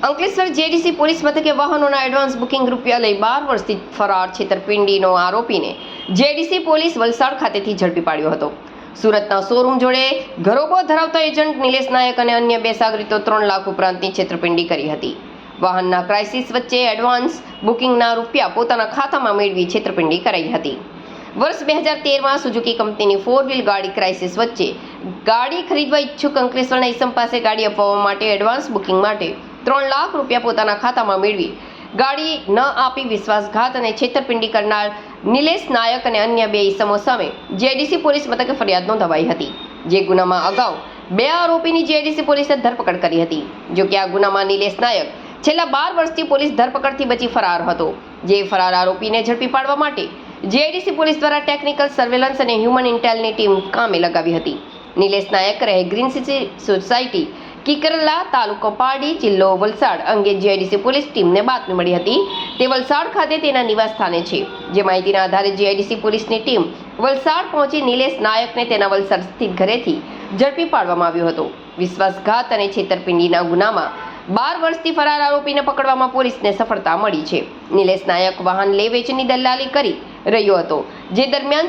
Ankleshwar JDC police મથકે વાહનોના advance booking રૂપિયા લઈ 12 વર્ષથી ફરાર છેતરપિંડીનો આરોપીને જેડીસી પોલીસ વલસાડ ખાતેથી ઝડપી પાડ્યો હતો. સુરતના શોરૂમ જોડે ઘરોબો ધરાવતા એજન્ટ નિલેશ નાયક અને અન્ય 2 સાગરીતો 3 લાખ ઉપરાંતની છેતરપિંડી કરી હતી. વાહનના ક્રાઇસિસ વચ્ચે એડવાન્સ બુકિંગના રૂપિયા પોતાના ખાતામાં મેળવી છેતરપિંડી કરાઈ હતી. વર્ષ 2013માં સુઝુકી કંપનીની 4 વ્હીલ ગાડી ક્રાઇસિસ વચ્ચે ગાડી ખરીદવા ઈચ્છુક અંકલેશ્વરના ઈસમ પાસે ગાડી અપાવવા માટે એડવાન્સ બુકિંગ માટે 3 લાખ રૂપિયા પોતાના ખાતામાં મેળવી ગાડી ન આપી વિશ્વાસઘાત અને છેતરપિંડી કરનાર નિલેશ નાયક અને અન્ય 2 ઈસમો સામે જેડીસી પોલીસ મથકે ફરિયાદ નોંધાવાઈ હતી. જે ગુનામાં અગાઉ 2 આરોપીની જેડીસી પોલીસે ધરપકડ કરી હતી. જો કે આ ગુનામાં નિલેશ નાયક છેલ્લા 12 વર્ષથી પોલીસ ધરપકડથી બચી ફરાર હતો. જે ફરાર આરોપીને ઝડપી પાડવા માટે જેડીસી પોલીસ દ્વારા ટેકનિકલ સર્વેલન્સ અને હ્યુમન ઇન્ટેલની ટીમ કામે લગાવી હતી. નિલેશ નાયક રહે ગ્રીન સિટી સોસાયટી, કિકરલા, તાલુકો પારડી, જિલ્લો વલસાડ અંગે જેડીસી પોલીસ ટીમને બાતમી મળી હતી. તે વલસાડ ખાતે તેના નિવાસ સ્થાને છે. જે માહિતીના આધારે જેડીસી પોલીસની ટીમ વલસાડ પહોંચી નિલેશ નાયકને તેના વલસાડ સ્થિત ઘરેથી ઝડપી પાડવામાં આવ્યો હતો. વિશ્વાસઘાત અને છેતરપિંડીના ગુનામાં 12 વર્ષથી ફરાર આરોપીને પકડવામાં પોલીસને સફળતા મળી છે. નિલેશ નાયક વાહન લે વેચની દલાલી કરી રહ્યો હતો. જે દરમિયાન